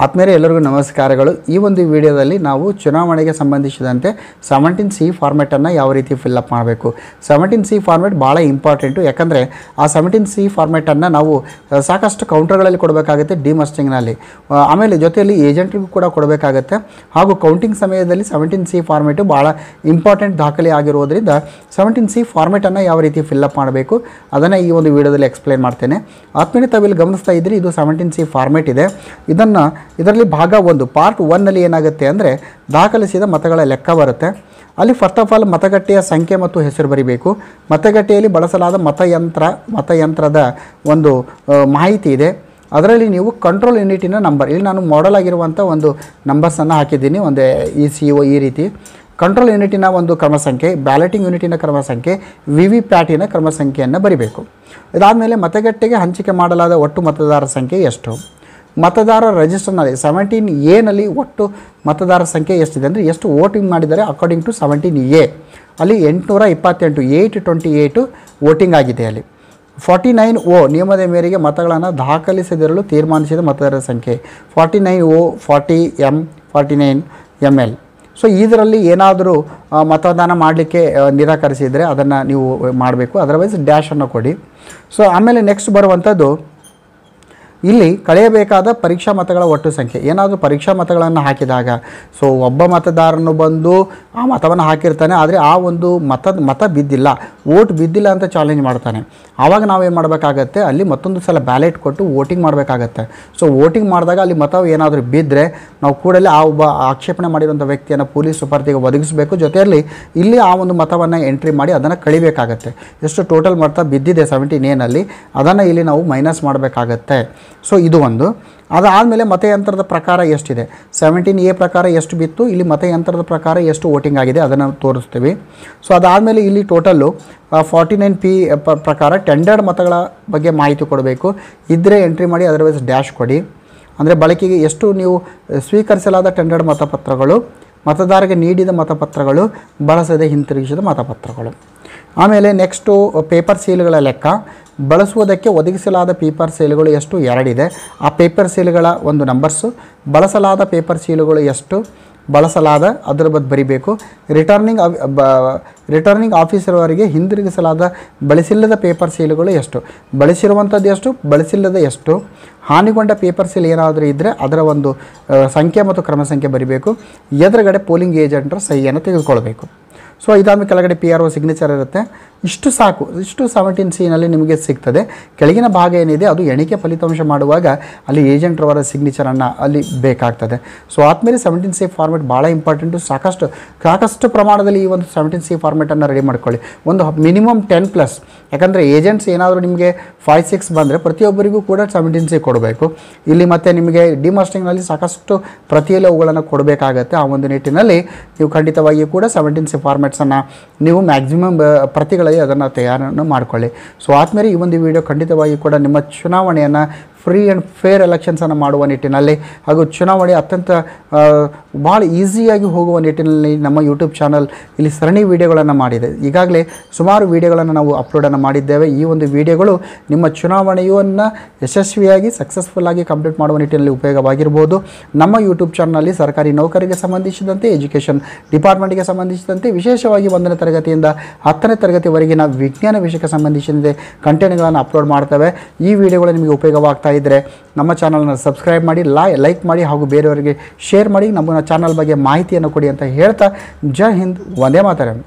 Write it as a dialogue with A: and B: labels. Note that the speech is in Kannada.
A: ಆತ್ಮೀಯರೇ ಎಲ್ಲರಿಗೂ ನಮಸ್ಕಾರಗಳು। ಈ ಒಂದು ವಿಡಿಯೋದಲ್ಲಿ ನಾವು ಚುನಾವಣೆಗೆ ಸಂಬಂಧಿಸಿದಂತೆ 17C ಫಾರ್ಮ್ಯಾಟನ್ನು ಯಾವ ರೀತಿ ಫಿಲ್ ಅಪ್ ಮಾಡಬೇಕು। 17C ಫಾರ್ಮ್ಯಾಟ್ ಭಾಳ ಇಂಪಾರ್ಟೆಂಟು, ಯಾಕಂದರೆ ಆ 17C ಫಾರ್ಮ್ಯಾಟನ್ನು ನಾವು ಸಾಕಷ್ಟು ಕೌಂಟರ್ಗಳಲ್ಲಿ ಕೊಡಬೇಕಾಗುತ್ತೆ, ಡಿಮಸ್ಟಿಂಗ್ನಲ್ಲಿ, ಆಮೇಲೆ ಜೊತೆಯಲ್ಲಿ ಏಜೆಂಟ್ರಿಗೂ ಕೂಡ ಕೊಡಬೇಕಾಗುತ್ತೆ। ಹಾಗೂ ಕೌಂಟಿಂಗ್ ಸಮಯದಲ್ಲಿ 17C ಫಾರ್ಮ್ಯಾಟು ಭಾಳ ಇಂಪಾರ್ಟೆಂಟ್ ದಾಖಲೆ ಆಗಿರೋದ್ರಿಂದ 17C ಫಾರ್ಮ್ಯಾಟನ್ನು ಯಾವ ರೀತಿ ಫಿಲ್ ಅಪ್ ಮಾಡಬೇಕು ಅದನ್ನು ಈ ಒಂದು ವಿಡಿಯೋದಲ್ಲಿ ಎಕ್ಸ್ಪ್ಲೇನ್ ಮಾಡ್ತೇನೆ। ಆತ್ಮೀಯರೇ, ತಾವಿಲ್ಲಿ ಗಮನಿಸ್ತಾ ಇದ್ದರೆ ಇದು 17C ಫಾರ್ಮ್ಯಾಟ್ ಇದೆ। ಇದರಲ್ಲಿ ಭಾಗ 1 ಪಾರ್ಟ್ 1ನಲ್ಲಿ ಏನಾಗುತ್ತೆ ಅಂದರೆ ದಾಖಲಿಸಿದ ಮತಗಳ ಲೆಕ್ಕ ಬರುತ್ತೆ। ಅಲ್ಲಿ ಫಸ್ಟ್ ಆಫ್ ಆಲ್ ಮತಗಟ್ಟೆಯ ಸಂಖ್ಯೆ ಮತ್ತು ಹೆಸರು ಬರೀಬೇಕು। ಮತಗಟ್ಟೆಯಲ್ಲಿ ಬಳಸಲಾದ ಮತಯಂತ್ರದ ಒಂದು ಮಾಹಿತಿ ಇದೆ। ಅದರಲ್ಲಿ ನೀವು ಕಂಟ್ರೋಲ್ ಯೂನಿಟಿನ ನಂಬರ್, ಇಲ್ಲಿ ನಾನು ಮಾಡಲ್ ಆಗಿರುವಂಥ ಒಂದು ನಂಬರ್ಸನ್ನು ಹಾಕಿದ್ದೀನಿ, ಒಂದು ECO ಈ ರೀತಿ ಕಂಟ್ರೋಲ್ ಯೂನಿಟಿನ ಒಂದು ಕ್ರಮ ಸಂಖ್ಯೆ, ಬ್ಯಾಲೆಟಿಂಗ್ ಯೂನಿಟಿನ ಕ್ರಮ ಸಂಖ್ಯೆ, VVPATನ ಕ್ರಮ ಸಂಖ್ಯೆಯನ್ನು ಬರೀಬೇಕು। ಇದಾದಮೇಲೆ ಮತಗಟ್ಟೆಗೆ ಹಂಚಿಕೆ ಮಾಡಲಾದ ಒಟ್ಟು ಮತದಾರರ ಸಂಖ್ಯೆ ಎಷ್ಟು, ಮತದಾರರ ರಿಜಿಸ್ಟರ್ನಲ್ಲಿ 17A ಒಟ್ಟು ಮತದಾರರ ಸಂಖ್ಯೆ ಎಷ್ಟಿದೆ ಅಂದರೆ ಎಷ್ಟು ವೋಟಿಂಗ್ ಮಾಡಿದ್ದಾರೆ ಅಕಾರ್ಡಿಂಗ್ ಟು 17A, ಅಲ್ಲಿ 828 828 ವೋಟಿಂಗ್ ಆಗಿದೆ। ಅಲ್ಲಿ 49O ನಿಯಮದ ಮೇರೆಗೆ ಮತಗಳನ್ನು ದಾಖಲಿಸದಿರಲು ತೀರ್ಮಾನಿಸಿದ ಮತದಾರರ ಸಂಖ್ಯೆ 49O 40M 49ML। ಸೊ ಇದರಲ್ಲಿ ಏನಾದರೂ ಮತದಾನ ಮಾಡಲಿಕ್ಕೆ ನಿರಾಕರಿಸಿದರೆ ಅದನ್ನು ನೀವು ಮಾಡಬೇಕು, ಅದರ್ವೈಸ್ ಡ್ಯಾಶನ್ನು ಕೊಡಿ। ಸೊ ಆಮೇಲೆ ನೆಕ್ಸ್ಟ್ ಬರುವಂಥದ್ದು ಇಲ್ಲಿ ಕಳೆಯಬೇಕಾದ ಪರೀಕ್ಷಾ ಮತಗಳ ಒಟ್ಟು ಸಂಖ್ಯೆ, ಏನಾದರೂ ಪರೀಕ್ಷಾ ಮತಗಳನ್ನು ಹಾಕಿದಾಗ ಸೊ ಒಬ್ಬ ಮತದಾರನು ಬಂದು ಆ ಮತವನ್ನು ಹಾಕಿರ್ತಾನೆ, ಆದರೆ ಆ ಒಂದು ಮತ ಬಿದ್ದಿಲ್ಲ, ವೋಟ್ ಬಿದ್ದಿಲ್ಲ ಅಂತ ಚಾಲೆಂಜ್ ಮಾಡ್ತಾನೆ, ಆವಾಗ ನಾವೇನು ಮಾಡಬೇಕಾಗತ್ತೆ, ಅಲ್ಲಿ ಮತ್ತೊಂದು ಸಲ ಬ್ಯಾಲೆಟ್ ಕೊಟ್ಟು ವೋಟಿಂಗ್ ಮಾಡಬೇಕಾಗತ್ತೆ। ಸೊ ವೋಟಿಂಗ್ ಮಾಡಿದಾಗ ಅಲ್ಲಿ ಮತ ಏನಾದರೂ ಬಿದ್ದರೆ ನಾವು ಕೂಡಲೇ ಆ ಒಬ್ಬ ಆಕ್ಷೇಪಣೆ ಮಾಡಿರುವಂಥ ವ್ಯಕ್ತಿಯನ್ನು ಪೊಲೀಸ್ ಸುಪರ್ದಿಗೆ ಒದಗಿಸಬೇಕು, ಜೊತೆಯಲ್ಲಿ ಇಲ್ಲಿ ಆ ಒಂದು ಮತವನ್ನು ಎಂಟ್ರಿ ಮಾಡಿ ಅದನ್ನು ಕಳಿಬೇಕಾಗತ್ತೆ। ಎಷ್ಟು ಟೋಟಲ್ ಮತ ಬಿದ್ದಿದೆ 17Aನಲ್ಲಿ ಅದನ್ನು ಇಲ್ಲಿ ನಾವು ಮೈನಸ್ ಮಾಡಬೇಕಾಗತ್ತೆ। ಸೊ ಇದು ಒಂದು। ಅದಾದಮೇಲೆ ಮತಯಂತ್ರದ ಪ್ರಕಾರ ಎಷ್ಟಿದೆ, 17A ಪ್ರಕಾರ ಎಷ್ಟು ಬಿತ್ತು, ಇಲ್ಲಿ ಮತಯಂತ್ರದ ಪ್ರಕಾರ ಎಷ್ಟು ವೋಟಿಂಗ್ ಆಗಿದೆ ಅದನ್ನು ತೋರಿಸ್ತೀವಿ। ಸೊ ಅದಾದಮೇಲೆ ಇಲ್ಲಿ ಟೋಟಲ್ಲು 49P ಪ್ರಕಾರ ಟೆಂಡರ್ಡ್ ಮತಗಳ ಬಗ್ಗೆ ಮಾಹಿತಿ ಕೊಡಬೇಕು, ಇದ್ದರೆ ಎಂಟ್ರಿ ಮಾಡಿ, ಅದರ್ವೈಸ್ ಡ್ಯಾಶ್ ಕೊಡಿ। ಅಂದರೆ ಬಳಕೆಗೆ ಎಷ್ಟು ನೀವು ಸ್ವೀಕರಿಸಲಾದ ಟೆಂಡರ್ಡ್ ಮತಪತ್ರಗಳು, ಮತದಾರರಿಗೆ ನೀಡಿದ ಮತಪತ್ರಗಳು, ಬಳಸದೆ ಹಿಂತಿರುಗಿಸಿದ ಮತಪತ್ರಗಳು। ಆಮೇಲೆ ನೆಕ್ಸ್ಟು ಪೇಪರ್ ಸೀಲ್ಗಳ ಲೆಕ್ಕ, ಬಳಸುವುದಕ್ಕೆ ಒದಗಿಸಲಾದ ಪೇಪರ್ ಸೀಲುಗಳು ಎಷ್ಟು 2 ಇದೆ, ಆ ಪೇಪರ್ ಸೀಲುಗಳ ಒಂದು ನಂಬರ್ಸು, ಬಳಸಲಾದ ಪೇಪರ್ ಸೀಲುಗಳು ಎಷ್ಟು ಬಳಸಲಾದ ಅದರ ಬಗ್ಗೆ ಬರಿಬೇಕು। ರಿಟರ್ನಿಂಗ್ ಆಫೀಸರ್ವರಿಗೆ ಹಿಂದಿರುಗಿಸಲಾದ ಬಳಸಿಲ್ಲದ ಪೇಪರ್ ಸೀಲುಗಳು ಎಷ್ಟು, ಬಳಸಿರುವಂಥದ್ದು ಎಷ್ಟು, ಬಳಸಿಲ್ಲದ ಎಷ್ಟು, ಹಾನಿಗೊಂಡ ಪೇಪರ್ ಸೀಲ್ ಏನಾದರೂ ಇದ್ದರೆ ಅದರ ಒಂದು ಸಂಖ್ಯೆ ಮತ್ತು ಕ್ರಮ ಸಂಖ್ಯೆ ಬರಿಬೇಕು, ಎದುರುಗಡೆ ಪೋಲಿಂಗ್ ಏಜೆಂಟರ ಸಹಿಯನ್ನು ತೆಗೆದುಕೊಳ್ಬೇಕು। ಸೊ ಇದಾದಮೇಲೆ ಕೆಳಗಡೆ PRO ಸಿಗ್ನೇಚರ್ ಇರುತ್ತೆ। ಇಷ್ಟು ಸಾಕು, ಇಷ್ಟು 17Cನಲ್ಲಿ ನಿಮಗೆ ಸಿಗ್ತದೆ। ಕೆಳಗಿನ ಭಾಗ ಏನಿದೆ ಅದು ಎಣಿಕೆ ಫಲಿತಾಂಶ ಮಾಡುವಾಗ ಅಲ್ಲಿ ಏಜೆಂಟ್ರವರ ಸಿಗ್ನೇಚರನ್ನು ಅಲ್ಲಿ ಬೇಕಾಗ್ತದೆ। ಸೊ ಆದಮೇಲೆ 17C ಫಾರ್ಮೆಟ್ ಭಾಳ ಇಂಪಾರ್ಟೆಂಟು, ಸಾಕಷ್ಟು ಪ್ರಮಾಣದಲ್ಲಿ ಈ ಒಂದು 17C ಫಾರ್ಮೆಟನ್ನು ರೆಡಿ ಮಾಡ್ಕೊಳ್ಳಿ, ಒಂದು ಮಿನಿಮಮ್ 10+, ಯಾಕಂದರೆ ಏಜೆಂಟ್ಸ್ ಏನಾದರೂ ನಿಮಗೆ 5-6 ಬಂದರೆ ಪ್ರತಿಯೊಬ್ಬರಿಗೂ ಕೂಡ 17C ಕೊಡಬೇಕು। ಇಲ್ಲಿ ಮತ್ತು ನಿಮಗೆ ಡಿಮಸ್ಟಿಂಗ್ನಲ್ಲಿ ಸಾಕಷ್ಟು ಪ್ರತಿಯೆಲ್ಲ ಅವುಗಳನ್ನು ಕೊಡಬೇಕಾಗತ್ತೆ। ಆ ಒಂದು ನಿಟ್ಟಿನಲ್ಲಿ ನೀವು ಖಂಡಿತವಾಗಿಯೂ ಕೂಡ 17C ಫಾರ್ಮೆಟ್ಸನ್ನು ನೀವು ಮ್ಯಾಕ್ಸಿಮಮ್ ಪ್ರತಿಗಳಲ್ಲಿ ಅದನ್ನು ತಯಾರನ್ನು ಮಾಡಿಕೊಳ್ಳಿ। ಸೊ ಆದಮೇಲೆ ಈ ಒಂದು ವಿಡಿಯೋ ಖಂಡಿತವಾಗಿ ಕೂಡ ನಿಮ್ಮ ಚುನಾವಣೆಯನ್ನು ಫ್ರೀ ಆ್ಯಂಡ್ ಫೇರ್ ಎಲೆಕ್ಷನ್ಸನ್ನು ಮಾಡುವ ನಿಟ್ಟಿನಲ್ಲಿ ಹಾಗೂ ಚುನಾವಣೆ ಅತ್ಯಂತ ಭಾಳ ಈಸಿಯಾಗಿ ಹೋಗುವ ನಿಟ್ಟಿನಲ್ಲಿ ನಮ್ಮ ಯೂಟ್ಯೂಬ್ ಚಾನಲ್ ಇಲ್ಲಿ ಸರಣಿ ವಿಡಿಯೋಗಳನ್ನು ಮಾಡಿದೆ, ಈಗಾಗಲೇ ಸುಮಾರು ವಿಡಿಯೋಗಳನ್ನು ನಾವು ಅಪ್ಲೋಡನ್ನು ಮಾಡಿದ್ದೇವೆ। ಈ ಒಂದು ವಿಡಿಯೋಗಳು ನಿಮ್ಮ ಚುನಾವಣೆಯನ್ನು ಯಶಸ್ವಿಯಾಗಿ ಸಕ್ಸಸ್ಫುಲ್ಲಾಗಿ ಕಂಪ್ಲೀಟ್ ಮಾಡುವ ನಿಟ್ಟಿನಲ್ಲಿ ಉಪಯೋಗವಾಗಿರ್ಬೋದು। ನಮ್ಮ ಯೂಟ್ಯೂಬ್ ಚಾನಲ್ನಲ್ಲಿ ಸರ್ಕಾರಿ ನೌಕರಿಗೆ ಸಂಬಂಧಿಸಿದಂತೆ, ಎಜುಕೇಷನ್ ಡಿಪಾರ್ಟ್ಮೆಂಟ್ಗೆ ಸಂಬಂಧಿಸಿದಂತೆ, ವಿಶೇಷವಾಗಿ 1ನೇ ತರಗತಿಯಿಂದ 10ನೇ ತರಗತಿವರೆಗಿನ ವಿಜ್ಞಾನ ವಿಷಯಕ್ಕೆ ಸಂಬಂಧಿಸಿದಂತೆ ಕಂಟೆಂಟ್ಗಳನ್ನು ಅಪ್ಲೋಡ್ ಮಾಡ್ತೇವೆ। ಈ ವಿಡಿಯೋಗಳು ನಿಮಗೆ ಉಪಯೋಗವಾಗ್ತಾ ಇದ್ದರೆ ನಮ್ಮ ಚಾನಲ್ನ ಸಬ್ಸ್ಕ್ರೈಬ್ ಮಾಡಿ, ಲೈಕ್ ಮಾಡಿ ಹಾಗೂ ಬೇರೆಯವರಿಗೆ ಶೇರ್ ಮಾಡಿ, ನಮ್ಮ ಚಾನಲ್ ಬಗ್ಗೆ ಮಾಹಿತಿಯನ್ನು ಕೊಡಿ ಅಂತ ಹೇಳ್ತಾ, ಜೈ ಹಿಂದ್, ವಂದೇ ಮಾತರಂ।